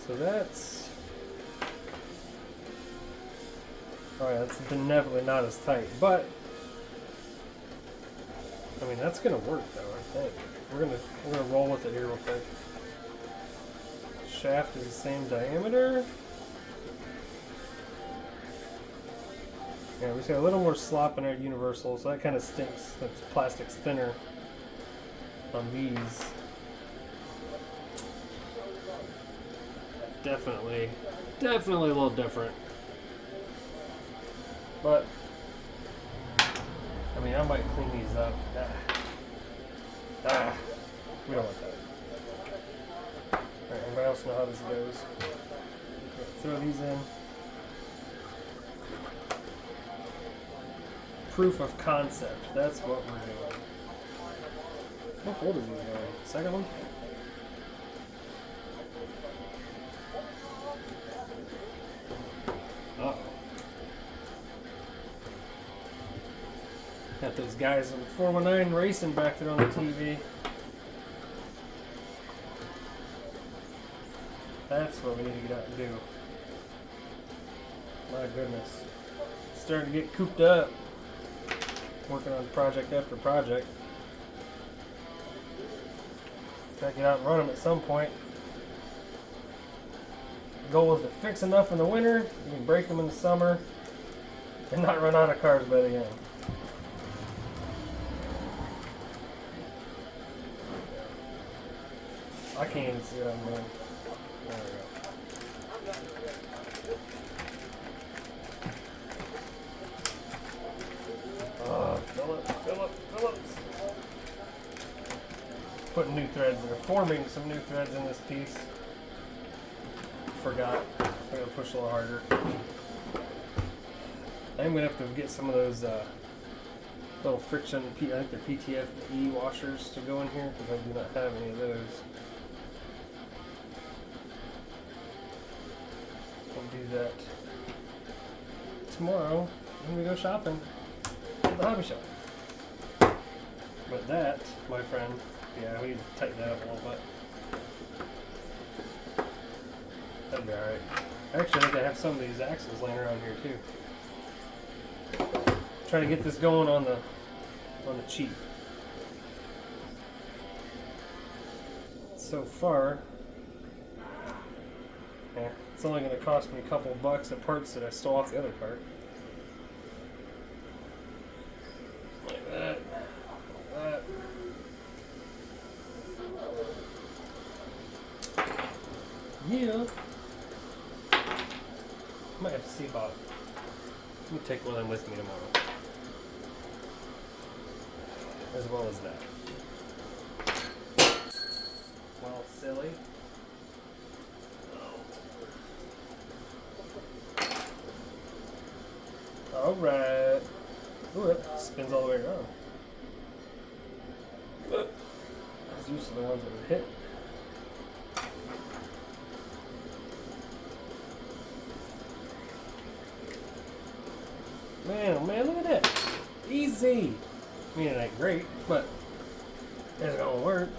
Speaker 1: So that's... oh yeah, that's definitely not as tight, but I mean that's gonna work though, I think. We're gonna roll with it here real quick. Shaft is the same diameter. Yeah, we just got a little more slop in our universal, so that kind of stinks. That plastic's thinner on these. Definitely a little different. But I mean, I might clean these up. We don't want that. Alright, anybody else know how this goes? Throw these in. Proof of concept. That's what we're doing. What fold is he going? Second one? Uh-oh. Got those guys in 419 racing back there on the TV. That's what we need to get out and do. My goodness. Starting to get cooped up. Working on project after project. Gotta get out and run them at some point. The goal is to fix enough in the winter, you can break them in the summer, and not run out of cars by the end. I can't even see what I'm doing. There we go. Phillips. Putting new threads, they're forming some new threads in this piece. Forgot. I gotta push a little harder. I'm gonna have to get some of those little friction, I think they're PTFE washers to go in here because I do not have any of those. I'll do that tomorrow when we go shopping at the hobby shop. But that, my friend, yeah, we need to tighten that up a little bit. That'd be alright. Actually, I think I have some of these axles laying around here too. Trying to get this going on the cheap. So far, yeah, it's only going to cost me a couple bucks at parts that I stole off the other cart. Like that. Like that. Yeah. Might have to see about. Let me take one of them with me tomorrow. As well as that. Well, silly. Alright. Ooh, it spins all the way around. As used to the ones that would hit. Man, oh man, look at that. Easy. I mean, it ain't great, but it's gonna work.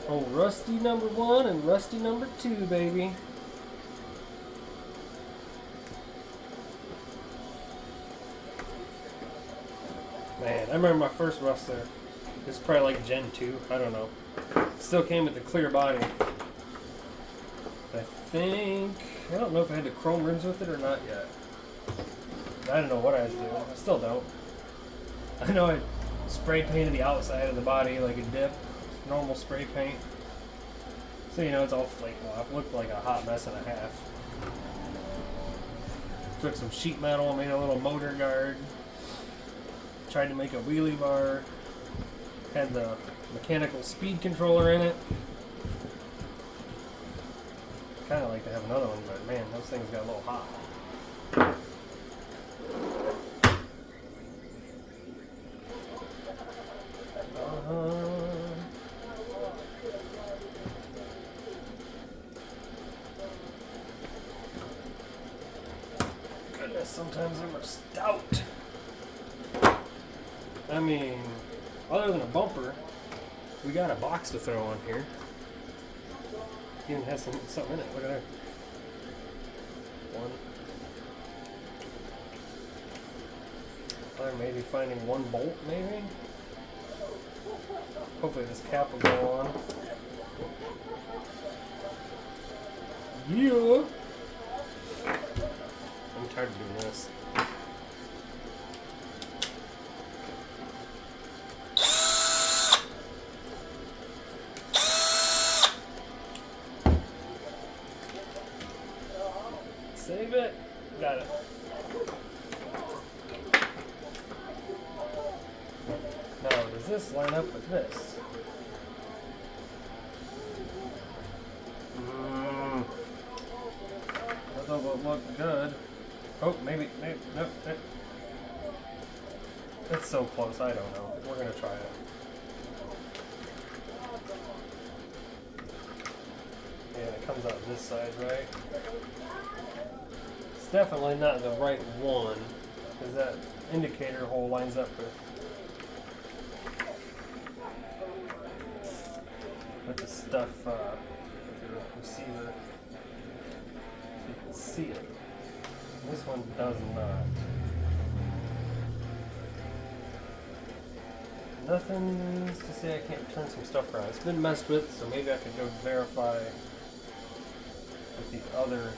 Speaker 1: Oh, Rusty number 1 and Rusty number 2, baby. Man, I remember my first Rustler. It's probably like Gen 2, I don't know. Still came with the clear body. I don't know if I had the chrome rims with it or not yet. I don't know what I was doing. I still don't. I know I spray painted the outside of the body like a dip, normal spray paint. So you know it's all flaking off. Looked like a hot mess and a half. Took some sheet metal, made a little motor guard. Tried to make a wheelie bar. Had the mechanical speed controller in it. Kind of like to have another one, but man, those things got a little hot. Goodness, sometimes they're stout. I mean, other than a bumper, we got a box to throw on here. It even has something in it. Look at there. One. Or maybe finding one bolt, maybe. Hopefully this cap will go on. Yeah. I'm tired of doing this. Save it. Got it. Now, does this line up with this? That doesn't look good. Oh, maybe, nope. It's so close, I don't know. We're gonna try it. Yeah, it comes out this side, right? It's definitely not the right one, because that indicator hole lines up with the stuff, receiver. So you can see it. This one does not. Nothing to say I can't turn some stuff around. It's been messed with, so maybe I could go verify with the other.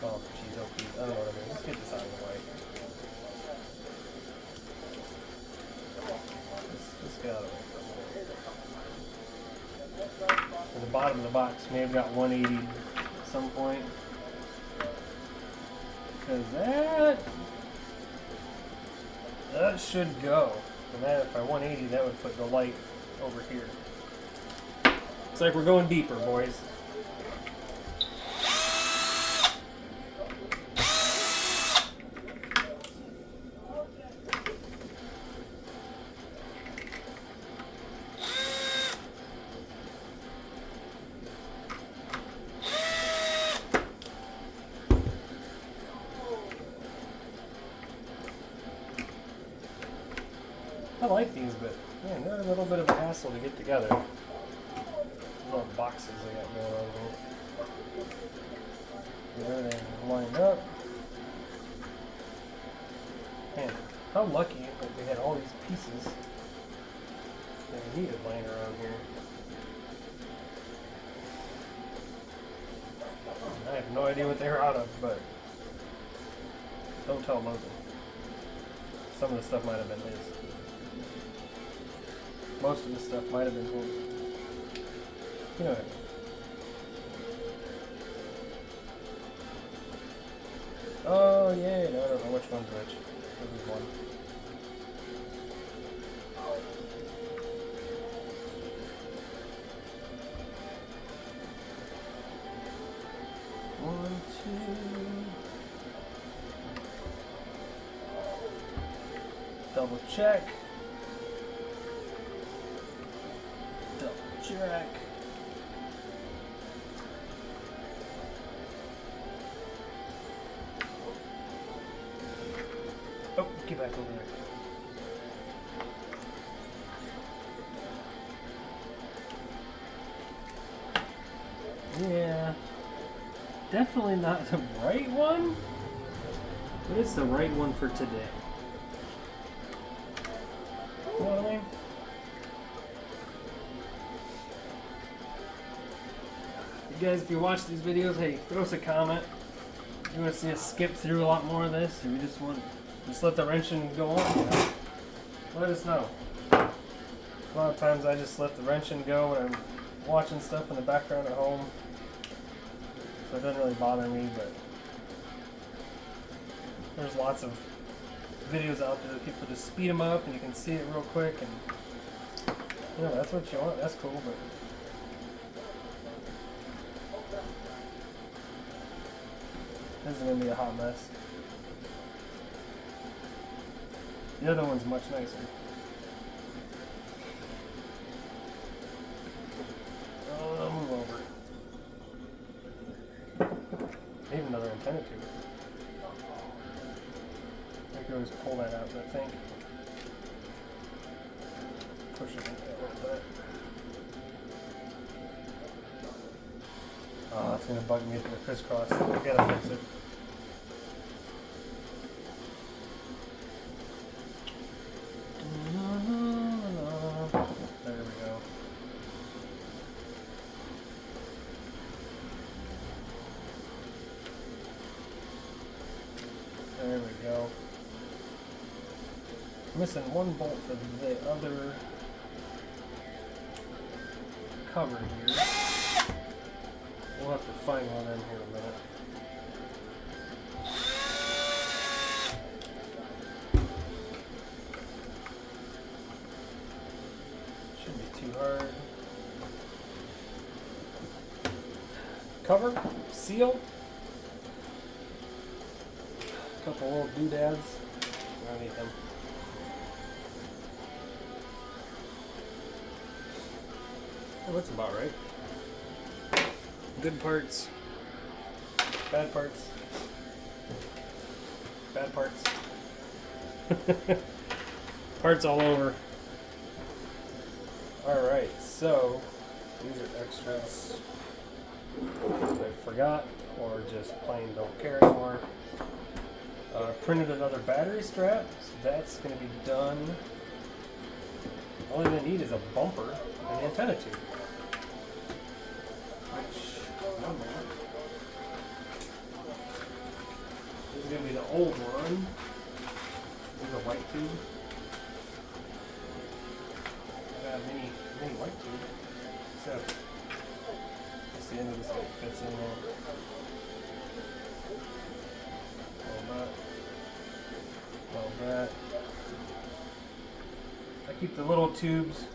Speaker 1: Oh, geez, oh, geez. I don't know what I mean. Let's get this out of the way. Let's get out of the way. At the bottom of the box may have got 180 at some point. Because that should go. And that, if I 180, that would put the light over here. Looks like we're going deeper, boys. I like these, but man, they're a little bit of a hassle to get together. Little boxes they got going on here. Get everything lined up. Man, how lucky that we had all these pieces that we needed lying around here. I have no idea what they were out of, but don't tell Logan. Some of the stuff might have been his. Most of this stuff might have been his. You know what I mean. Oh, yeah, no, I don't know which one's which. This is one. One, two. Double check. Double check. Oh, get back over there. Yeah. Definitely not the right one, but it's the right one for today. You know what I mean? You guys, if you watch these videos, hey, throw us a comment. You want to see us skip through a lot more of this, or you just want Just let the wrenching go on, you know? Let us know. A lot of times I just let the wrenching go when I'm watching stuff in the background at home. So it doesn't really bother me, but there's lots of videos out there that people just speed them up and you can see it real quick, and you know, that's what you want. That's cool, but this is going to be a hot mess. The other one's much nicer. I'll move over. Need another antenna tube. I can always pull that out, I think. Push it in there a little bit. Oh, it's going to bug me if it crisscross. I gotta fix it. There we go. There we go. Missing one bolt for the other cover here. We'll have to find one in here in a minute. Shouldn't be too hard. Cover, seal, a couple little doodads. I don't need them. Oh, that's about right. Good parts, bad parts, bad parts. Parts all over. Alright, so these are extras I forgot or just plain don't care anymore. Printed another battery strap, so that's going to be done. All I'm going to need is a bumper and the antenna tube. This is going to be the old one. This is a white tube. I got a mini white tube. Except, just the end of this like fits in there. All that. I keep the little tubes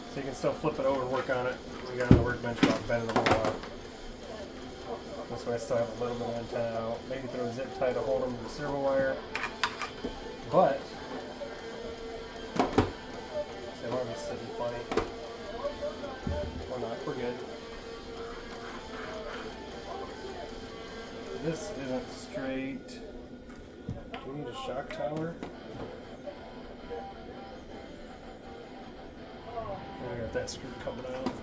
Speaker 1: so you can still flip it over and work on it. We got on the workbench about bending them all out. This way I still have a little bit of antenna out. Maybe throw a zip tie to hold them to the servo wire. But they want to be sitting funny. Or not, we're good. This isn't straight. Do we need a shock tower? I got that screw coming out.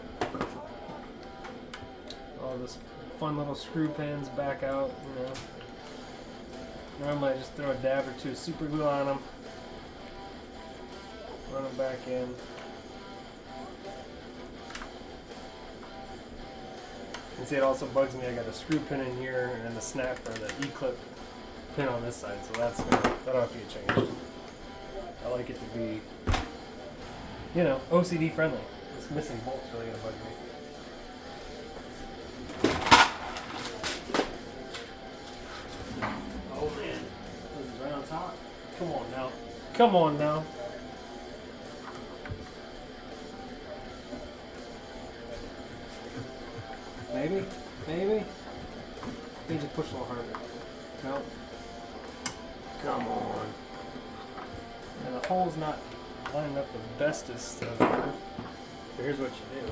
Speaker 1: All this fun little screw pins back out, you know. Normally I just throw a dab or two of super glue on them. Run them back in. And see, it also bugs me. I got a screw pin in here and the snap or the E-clip pin on this side, so that'll have to get changed. I like it to be, you know, OCD friendly. This missing bolt's really gonna bug me. Oh man, this is right on top. Come on now. Come on now. Maybe? Maybe? They just push a little harder. No. Come on. And the hole's not lining up the bestest of them. So here's what you do.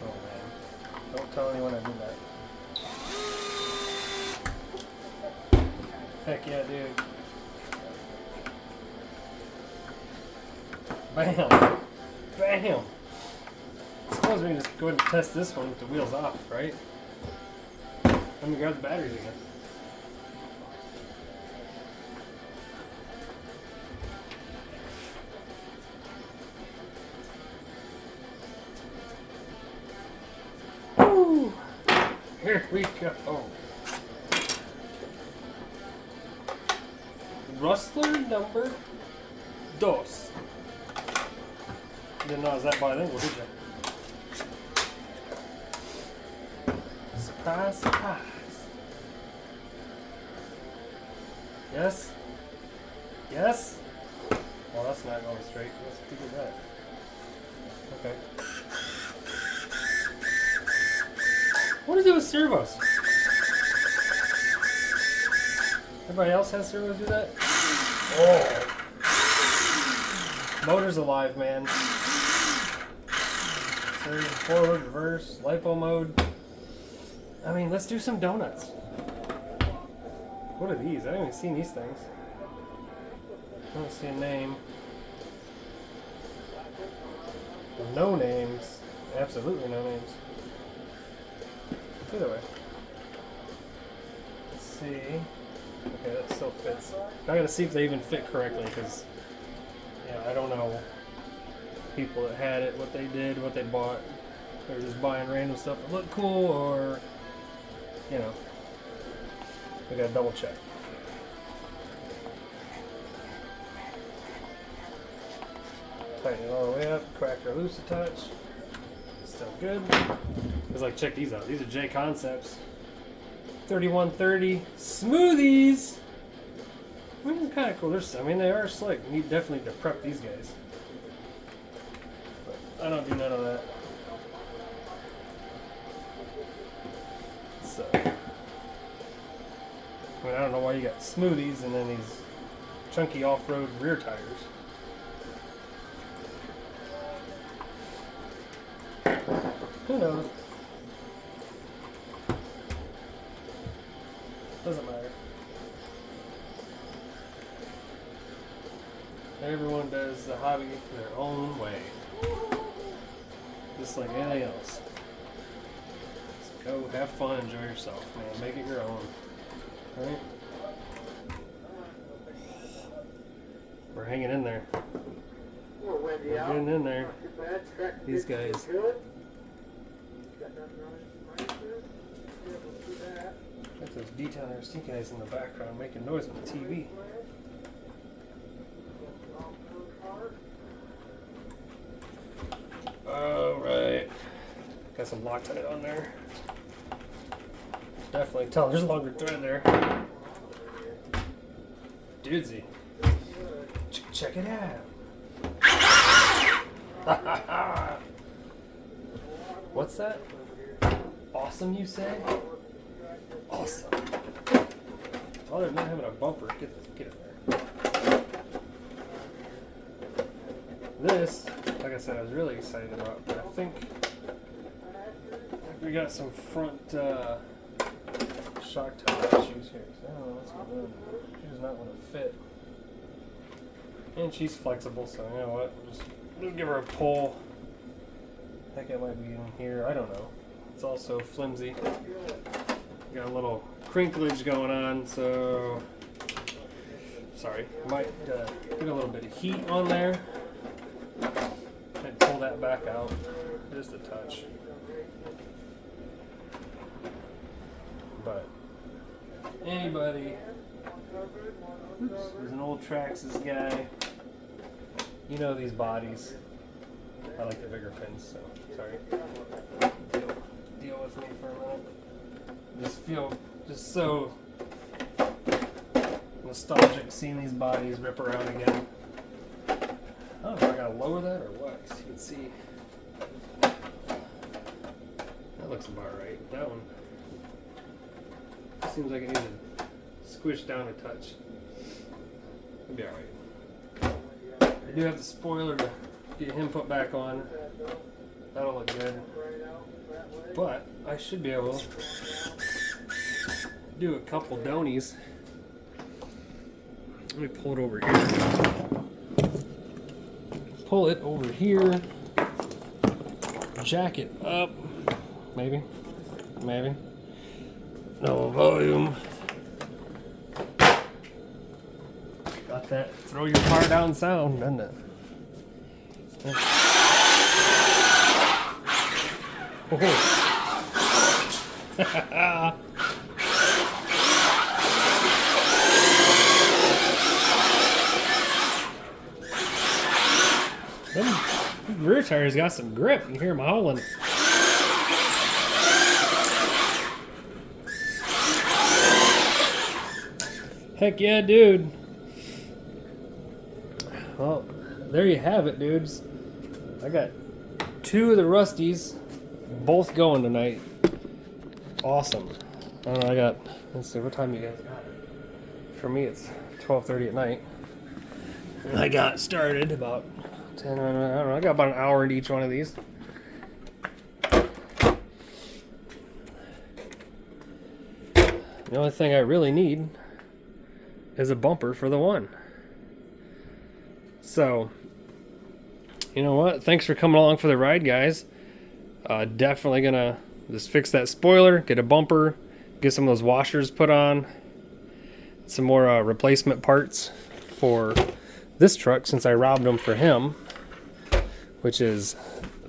Speaker 1: Oh man. Don't tell anyone I did that. Heck yeah, dude. Bam! Bam! Suppose we can just go ahead and test this one with the wheels off, right? Let me grab the batteries again. Here we go. Rustler number dos. Didn't know I was that bilingual, did you? Surprise, surprise. Yes? Yes? Well, that's not going straight. Let's do that. Okay. What is it with servos? Everybody else has servos do that? Oh. Motor's alive, man. So, forward, reverse, lipo mode. I mean, let's do some donuts. What are these? I haven't even seen these things. I don't see a name. No names. Absolutely no names. Either way. Let's see. Okay, that still fits. I gotta see if they even fit correctly, because I don't know people that had it, what they did, what they bought. They were just buying random stuff that looked cool, or we gotta double check. Tighten it all the way up, crack or loose a touch. Still good. Cause like, check these out. These are J Concepts. 3130 smoothies. I mean, they're kind of cool. They are slick. You need definitely to prep these guys. But I don't do none of that. So, I don't know why you got smoothies and then these chunky off-road rear tires. Who knows? Doesn't matter. Everyone does the hobby their own way. Just like anything else. Just go have fun, enjoy yourself, man. Make it your own. Right? We're hanging in there. We're getting in there. These guys. Got those detail RC guys in the background making noise with the TV. Alright. Got some Loctite on there. Definitely tell there's a longer thread there. Dudesy. Check it out. What's that? Awesome, you say? Awesome. Other than not having a bumper, get it there. This, like I said, I was really excited about, but I think we got some front shock tower issues here. So I don't know what's going on. She does not want to fit. And she's flexible, so you know what? We'll give her a pull. I think it might be in here. I don't know. It's also flimsy. Got a little crinklage going on, so sorry. Might get a little bit of heat on there. And pull that back out just a touch. But anybody, there's an old Traxxas guy. You know these bodies. I like the bigger pins, so sorry. Deal with me for a minute. Feel so nostalgic seeing these bodies rip around again. I don't know if I gotta lower that or what. So you can see. That looks about right. That one seems like it needs to squish down a touch. It'll be alright. I do have the spoiler to get him put back on. That'll look good. But I should be able to do a couple donies. Let me pull it over here. Pull it over here. Jack it up. Maybe. No volume. Got that throw your car down sound, doesn't it? Oh. Them rear tires got some grip. You hear them howling. Heck yeah, dude. Well, there you have it, dudes. I got 2 of the Rusties both going tonight. Awesome. I don't know, let's see, what time you guys got it? For me, it's 12:30 at night. And I got started about 10, I don't know, I got about an hour into each one of these. The only thing I really need is a bumper for the one. So, you know what? Thanks for coming along for the ride, guys. Definitely gonna just fix that spoiler, get a bumper, get some of those washers put on, some more replacement parts for this truck since I robbed them for him, which is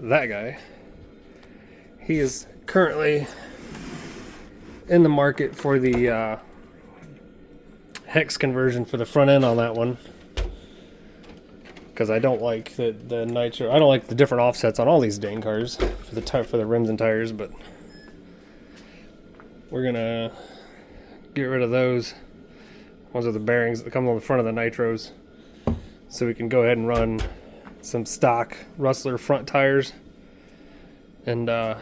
Speaker 1: that guy. He is currently in the market for the hex conversion for the front end on that one, because I don't like the nitro. I don't like the different offsets on all these dang cars for the rims and tires, but we're gonna get rid of those. Those are the bearings that come on the front of the nitros, so we can go ahead and run some stock Rustler front tires. And I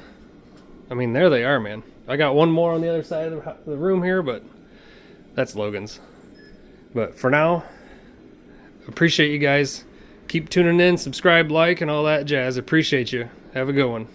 Speaker 1: mean, there they are, man. I got one more on the other side of the room here, but that's Logan's. But for now, appreciate you guys. Keep tuning in, subscribe, like, and all that jazz. Appreciate you. Have a good one.